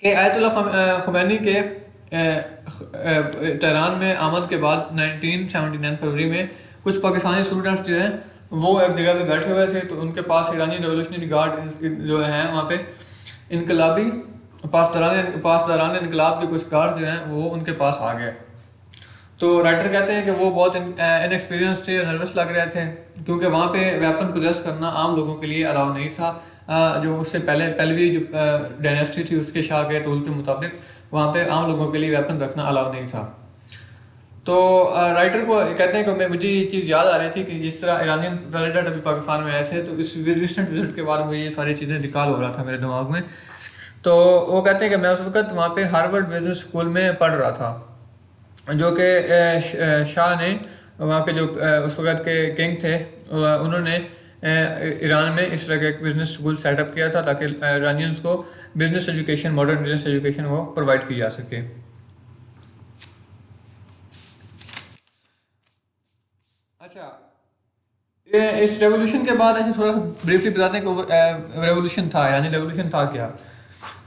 कि आयतुल्लाह खुमैनी के तेहरान में आमद के बाद 1979 फरवरी में कुछ पाकिस्तानी स्टूडेंट्स जो हैं वो एक जगह पे बैठे हुए थे, तो उनके पास ईरानी रेवोल्यूशनरी गार्ड जो हैं वहाँ पे इनकलाबी पासदारान इनकलाब के कुछ गार्ड जो हैं वो उनके पास आ गए। तो राइटर कहते हैं कि वो बहुत इनएक्सपीरियंस थे और नर्वस लग रहे थे, क्योंकि वहाँ पे वेपन पोजेस करना आम लोगों के लिए अलाउ नहीं था। जो उससे पहलवी जो डायनेस्टी थी उसके शाह के रूल के मुताबिक वहाँ पे आम लोगों के लिए वेपन रखना अलाउ नहीं था। तो राइटर को कहते हैं कि मुझे ये चीज़ याद आ रही थी कि जिस तरह ईरानियन प्रेसिडेंट अभी पाकिस्तान में आए थे, तो इस रिसेंट विजिट के बाद मुझे ये सारी चीज़ें रिकॉल हो रहा था मेरे दिमाग में। तो वो कहते हैं कि मैं उस वक्त वहाँ पे हार्वर्ड बिजनेस स्कूल में पढ़ रहा था, जो कि शाह ने वहाँ के जो उस वक्त के किंग थे उन्होंने ईरान में इस तरह का एक बिजनेस स्कूल सेटअप किया था ताकि ईरानियंस को business education, modern business education वो प्रोवाइड की जा सके। अच्छा, ये इस रेवोल्यूशन के बाद ऐसे थोड़ा ब्रीफली बताते हैं कि रेवोल्यूशन था, यानी रेवोल्यूशन था क्या।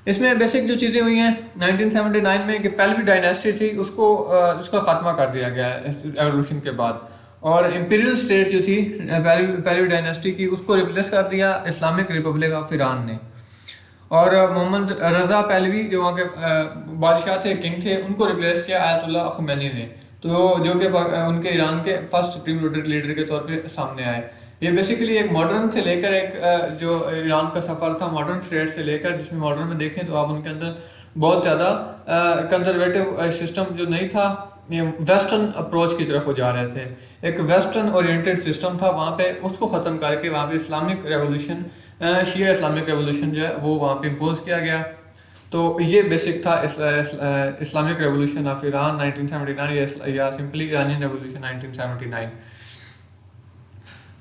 इसमें बेसिक जो चीज़ें हुई हैं 1979 में कि पहलवी डायनेस्टी थी उसका ख़ात्मा कर दिया गया इस रेवोल्यूशन के बाद, और इम्पीरियल स्टेट जो थी पहलवी डायनेस्टी की उसको रिप्लेस कर दिया इस्लामिक रिपब्लिक ऑफ ईरान ने। और मोहम्मद रज़ा पहलवी जो वहाँ के बादशाह थे, किंग थे, उनको रिप्लेस किया आयतुल्लाह खुमैनी ने, तो जो कि उनके ईरान के फर्स्ट सुप्रीम लीडर के तौर पे सामने आए। ये बेसिकली एक मॉडर्न से लेकर एक जो ईरान का सफ़र था मॉडर्न स्टेट से लेकर, जिसमें मॉडर्न में देखें तो आप उनके अंदर बहुत ज़्यादा कंजर्वेटिव सिस्टम जो नहीं था, ये वेस्टर्न अप्रोच की तरफ वो जा रहे थे। एक वेस्टर्न ओरिएंटेड सिस्टम था वहाँ पे, उसको ख़त्म करके वहाँ पे इस्लामिक रेवोल्यूशन, शिया इस्लामिक रेवोल्यूशन जो है वो वहाँ पे इम्पोज किया गया। तो ये बेसिक था इस्लामिक रेवोल्यूशन ऑफ ईरान 1979 या सिंपली ईरानियन रेवोल्यूशन 1979।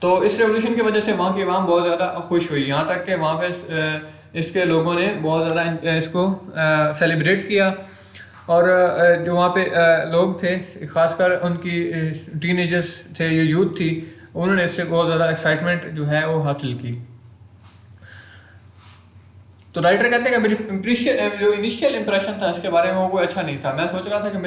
तो इस रेवोल्यूशन की वजह से वहाँ की आवाम बहुत ज़्यादा खुश हुई, यहाँ तक कि वहाँ पे इसके लोगों ने बहुत ज़्यादा इसको सेलिब्रेट किया। और जो वहाँ पे लोग थे, ख़ासकर उनकी टीनेजर्स थे, ये यूथ थी, उन्होंने इससे बहुत ज़्यादा एक्साइटमेंट जो है वो हासिल की। तो राइटर कहते हैं कि मेरी जो इनिशियल इंप्रेशन था इसके बारे में वो कोई अच्छा नहीं था। मैं सोच रहा था कि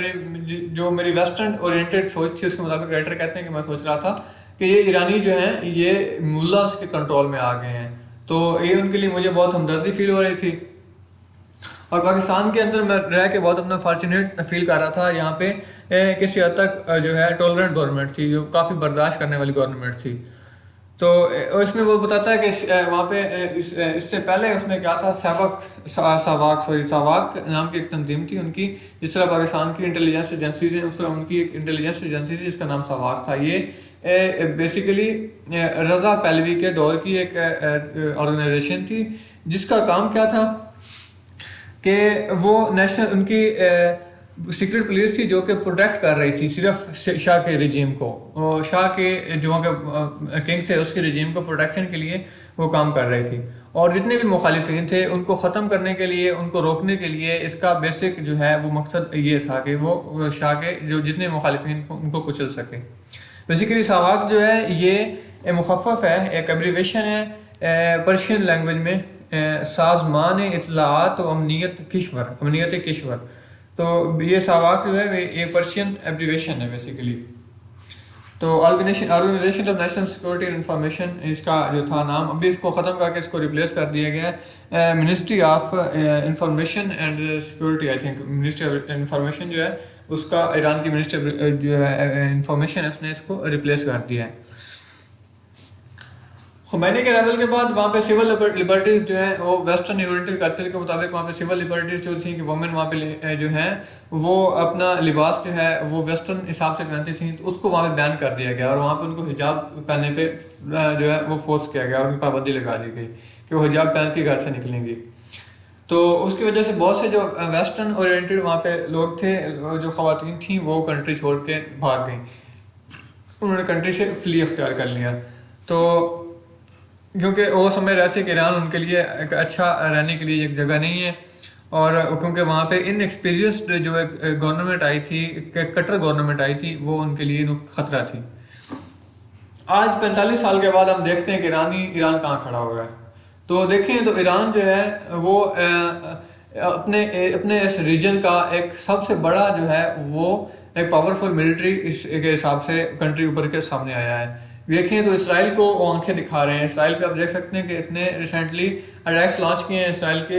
जो मेरी वेस्टर्न ओरिएंटेड सोच थी उसके मुताबिक राइटर कहते हैं कि मैं सोच रहा था कि ये ईरानी जो हैं ये मुल्लास के कंट्रोल में आ गए हैं, तो ये उनके लिए मुझे बहुत हमदर्दी फील हो रही थी। और पाकिस्तान के अंदर मैं रह के बहुत अपना फॉर्चुनेट फील कर रहा था, यहाँ पे किसी हद तक जो है टॉलरेंट गवर्नमेंट थी, जो काफ़ी बर्दाश्त करने वाली गवर्नमेंट थी। तो इसमें वो बताता है कि वहाँ पे इससे पहले उसमें क्या था, सावाक नाम की एक तंजीम थी उनकी, जिस तरह पाकिस्तान की इंटेलिजेंस एजेंसीज हैं उस तरह उनकी एक इंटेलिजेंस एजेंसी थी जिसका नाम सावाक था। ये बेसिकली रज़ा पहलवी के दौर की एक ऑर्गेनाइजेशन थी, जिसका काम क्या था कि वो नेशनल उनकी सीक्रेट पुलिस थी जो कि प्रोटेक्ट कर रही थी सिर्फ शाह के रिजीम को, शाह के जो के किंग थे उसके रिजीम को प्रोटेक्शन के लिए वो काम कर रही थी। और जितने भी मुखालिफिन थे उनको ख़त्म करने के लिए, उनको रोकने के लिए इसका बेसिक जो है वो मकसद ये था कि वो शाह के जो जितने मुखालिफिन उनको कुचल सके। बेसिकली सावाक जो है ये मुखफ़फ़ है, एक एब्रीवेशन है पर्शियन लैंग्वेज में, साज़मान इत्तलाआत व अमनीयत किश्वर। तो ये सावाक जो है ये पर्शियन एब्रीवेशन है बेसिकली। तो organization of national security and information इसका जो था नाम, अभी इसको ख़त्म करके इसको रिप्लेस कर दिया गया है ministry of information and security. I think ministry of information जो है उसका ईरान की मिनिस्ट्री जो है इंफॉर्मेशन है उसने इसको रिप्लेस कर दिया है। खुमैनी के लेवल के बाद वहाँ पे सिविल लिबर्टीज़ जो है वो वेस्टर्न ओरिएंटेड कल्चर के मुताबिक वहाँ पे सिविल लिबर्टीज़ जो थी कि वुमेन वहाँ पे जो हैं वो अपना लिबास जो है वो वेस्टर्न हिसाब से पहनती थी, तो उसको वहाँ पे बैन कर दिया गया और वहाँ पे उनको हिजाब पहनने पे जो है वो फोर्स किया गया और उन पाबंदी लगा दी गई कि वो हिजाब पहन के घर से निकलेंगी। तो उसकी वजह से बहुत से जो वेस्टर्न ओरिएंटेड वहाँ पे लोग थे, जो ख़वातीन थी वो कंट्री छोड़ के भाग गई, उन्होंने कंट्री से फ्ली अख्तियार कर लिया। तो क्योंकि वो समझ रहे थे कि ईरान उनके लिए एक अच्छा रहने के लिए एक जगह नहीं है, और क्योंकि वहाँ पे इनएक्सपीरियंस्ड जो एक गवर्नमेंट आई थी, कट्टर गवर्नमेंट आई थी, वो उनके लिए ख़तरा थी। आज 45 साल के बाद हम देखते हैं कि ईरान कहाँ खड़ा हुआ है। तो देखें तो ईरान जो है वो अपने अपने इस रीजन का एक सबसे बड़ा जो है वो एक पावरफुल मिलिट्री इस के हिसाब से कंट्री ऊपर के सामने आया है। देखें तो इसराइल को वो आंखें दिखा रहे हैं। इसराइल पे आप देख सकते हैं कि इसने रिसेंटली अटैक्स लॉन्च किए हैं इसराइल के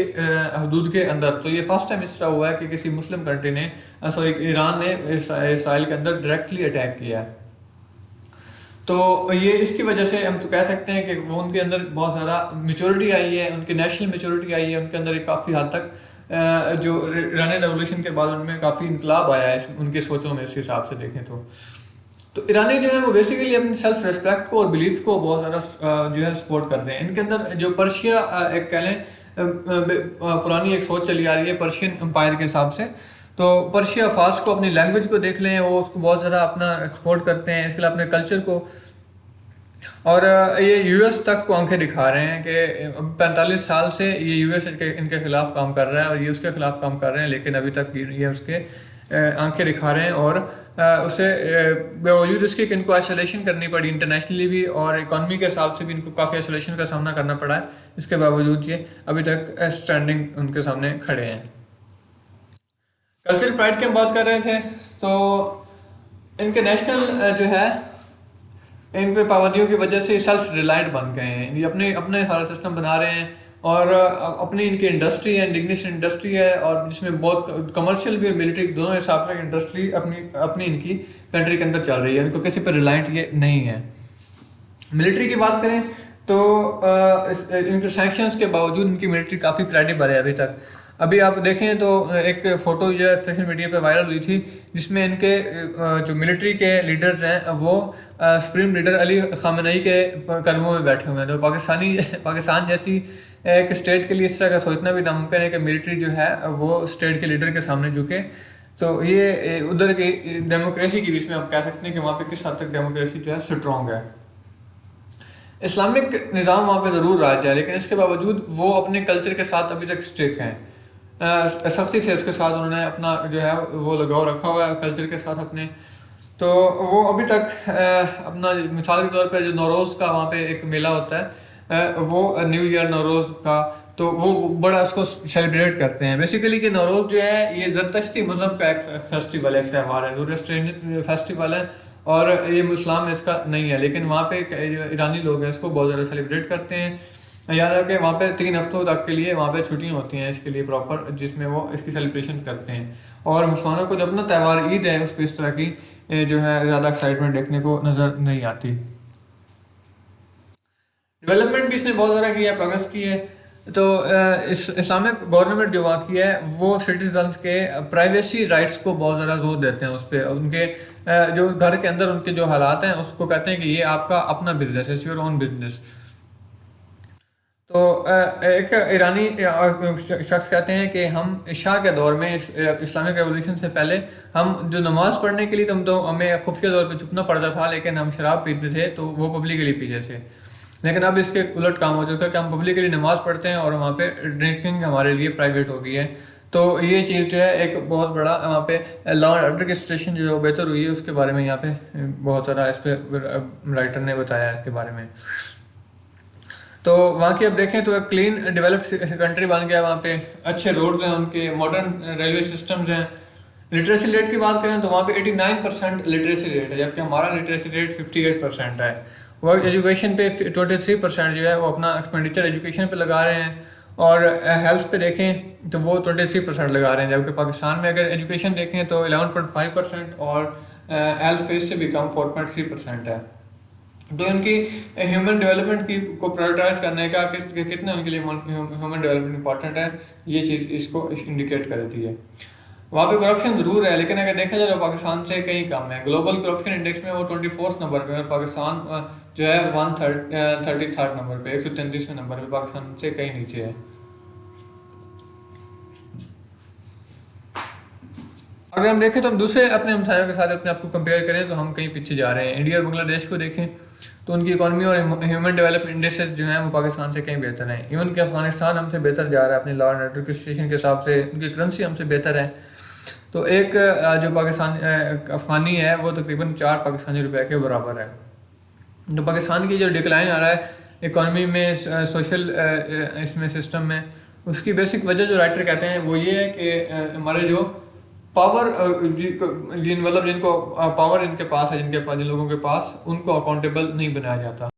हदूद के अंदर। तो ये फर्स्ट टाइम इस तरह हुआ है कि किसी मुस्लिम कंट्री ने सॉरी ईरान ने इसराइल के अंदर डायरेक्टली अटैक किया है। तो ये इसकी वजह से हम तो कह सकते हैं कि वो उनके अंदर बहुत ज़्यादा मेच्योरिटी आई है, उनकी नेशनल मेच्योरिटी आई है, उनके अंदर एक काफ़ी हद तक जो ईरानी रेवोल्यूशन के बाद उनमें काफ़ी इनकलाब आया है उनकी सोचों में, इस हिसाब से देखें तो ईरानी जो है वो बेसिकली अपनी सेल्फ रिस्पेक्ट को और बिलीफ को बहुत ज़्यादा जो है सपोर्ट करते हैं। इनके अंदर जो पर्शिया एक कह लें पुरानी एक सोच चली आ रही है पर्शियन एम्पायर के हिसाब से। तो पर्शिया फारस को अपनी लैंग्वेज को देख लें, वो उसको बहुत ज़्यादा अपना एक्सपोर्ट करते हैं, इसके अलावा अपने कल्चर को। और ये यूएस तक को आंखें दिखा रहे हैं कि 45 साल से ये यूएस इनके खिलाफ काम कर रहा है और ये उसके खिलाफ काम कर रहे हैं, लेकिन अभी तक ये उसके आंखें दिखा रहे हैं। और उसे बावजूद इसके कि इनको आइसोलेशन करनी पड़ी इंटरनेशनली भी और इकॉनमी के हिसाब से भी इनको काफ़ी आइसोलेशन का सामना करना पड़ा है, इसके बावजूद ये अभी तक स्टैंडिंग उनके सामने खड़े हैं। कल्चर प्राइड की हम बात कर रहे थे, तो इनके नेशनल जो है इन पे पाबंदियों की वजह से सेल्फ रिलायंट बन गए हैं, ये अपने अपने सारा सिस्टम बना रहे हैं। और अपनी इनकी इंडस्ट्री है, इंडिग्निस इंडस्ट्री है, और जिसमें बहुत कमर्शियल भी और मिलिट्री दोनों हिसाब से इंडस्ट्री अपनी अपनी इनकी कंट्री के अंदर चल रही है, इनको किसी पर रिलायंट ये नहीं है। मिलिट्री की बात करें तो इनके सैंक्शंस के बावजूद इनकी मिलिट्री काफ़ी क्रेडिबल है अभी तक। अभी आप देखें तो एक फ़ोटो जो है सोशल मीडिया पे वायरल हुई थी, जिसमें इनके जो मिलिट्री के लीडर्स हैं वो सुप्रीम लीडर अली ख़ामेनी के कदमों में बैठे हुए हैं। तो पाकिस्तान जैसी एक स्टेट के लिए इस तरह का सोचना भी नामुमकिन है कि मिलिट्री जो है वो स्टेट के लीडर के सामने झुके। तो ये उधर की डेमोक्रेसी की भी इसमें आप कह सकते हैं कि वहाँ पे किस हद तक डेमोक्रेसी जो है स्ट्रॉन्ग है। इस्लामिक निज़ाम वहाँ पे ज़रूर राज है, लेकिन इसके बावजूद वो अपने कल्चर के साथ अभी तक स्टिक हैं, सख्ती से उसके साथ उन्होंने अपना जो है वो लगाव रखा हुआ है कल्चर के साथ अपने। तो वो अभी तक अपना मिसाल के तौर पर जो नौरोज़ का वहाँ पे एक मेला होता है, वो न्यू ईयर नौरोज़ का, तो वो बड़ा उसको सेलिब्रेट करते हैं। बेसिकली कि नौरोज़ जो है ये ज़रतश्ती मज़हब का एक फेस्टिवल है, एक त्यौहार है, ज़ोरोस्ट्रियन फेस्टिवल है, और ये इस्लाम में इसका नहीं है, लेकिन वहाँ पे ईरानी लोग हैं इसको बहुत ज़्यादा सेलिब्रेट करते हैं। याद है कि वहाँ पे 3 हफ्तों तक के लिए वहाँ पे छुट्टियाँ होती हैं इसके लिए प्रॉपर, जिसमें वो इसकी सेलिब्रेशन करते हैं। और मुसलमानों को जब अपना त्यौहार ईद है उस पर इस तरह की जो है ज़्यादा एक्साइटमेंट देखने को नज़र नहीं आती। डेवलपमेंट भी इसने बहुत ज़्यादा किया है, प्रोग्रेस की है। तो इस इस्लामिक गवर्नमेंट जो वहाँ की है वो सिटीजन्स के प्राइवेसी राइट्स को बहुत ज़्यादा जोर देते हैं उस पर। उनके जो घर के अंदर उनके जो हालात हैं उसको कहते हैं कि ये आपका अपना बिजनेस है, योर ओन बिजनेस। तो एक ईरानी शख्स कहते हैं कि हम इशा के दौर में इस्लामिक रेवोल्यूशन से पहले हम जो नमाज़ पढ़ने के लिए तो हमें खुफिया तौर पे छुपना पड़ता था, लेकिन हम शराब पीते थे तो वो पब्लिकली पीते थे। लेकिन अब इसके उलट काम हो चुका है कि हम पब्लिकली नमाज़ पढ़ते हैं और वहाँ पे ड्रिंकिंग हमारे लिए प्राइवेट हो गई है। तो ये चीज़ जो है एक बहुत बड़ा वहाँ पे लॉ एंड ऑर्डर की सिचुएशन जो है बेहतर हुई है, उसके बारे में यहाँ पे बहुत सारा इस पर राइटर ने बताया है इसके बारे में। तो वहाँ की अब देखें तो एक क्लीन डेवलप्ड कंट्री बन गया, वहाँ पे अच्छे रोड्स हैं, उनके मॉडर्न रेलवे सिस्टम्स हैं। लिटरेसी रेट की बात करें तो वहाँ पे 89% लिटरेसी रेट है, जबकि हमारा लिटरेसी रेट 58% है। वो एजुकेशन पे 23% जो है वो अपना एक्सपेंडिचर एजुकेशन पे लगा रहे हैं, और हेल्थ पे देखें तो वो 23% लगा रहे हैं, जबकि पाकिस्तान में अगर एजुकेशन देखें तो 11.5% और हेल्थ पे इससे भी कम 4.3% है। तो इनकी ह्यूमन डेवलपमेंट की को प्रायोरिटाइज करने का कितना उनके लिए ह्यूमन डेवलपमेंट इंपॉर्टेंट है, ये चीज़ इसको इंडिकेट करती है। वहाँ पे करप्शन ज़रूर है, लेकिन अगर देखा जाए तो पाकिस्तान से कहीं कम है। ग्लोबल करप्शन इंडेक्स में वो 24 नंबर पे है, पाकिस्तान जो है 133 नंबर पे, 133वें नंबर पे, पाकिस्तान से कहीं नीचे है। अगर हम देखें तो हम दूसरे अपने हमसायों के साथ अपने आप को कंपेयर करें तो हम कहीं पीछे जा रहे हैं। इंडिया और बांग्लादेश को देखें तो उनकी इकॉनमी और ह्यूमन डेवलपमेंट इंडेक्सेस जो हैं वो पाकिस्तान से कहीं बेहतर हैं। इवन कि अफगानिस्तान हमसे बेहतर जा रहा है अपनी लॉ एंड ऑर्डर की सिचुएशन के हिसाब से, उनकी करेंसी हमसे बेहतर है। तो एक जो पाकिस्तान अफगानी है वो तकरीबन 4 पाकिस्तानी रुपए के बराबर है। तो पाकिस्तान की जो डिक्लाइन आ रहा है इकॉनमी में, सोशल इसमें सिस्टम में, उसकी बेसिक वजह जो राइटर कहते हैं वो ये है कि हमारे जो पावर जिनको पावर इनके पास है, जिन लोगों के पास, उनको अकाउंटेबल नहीं बनाया जाता।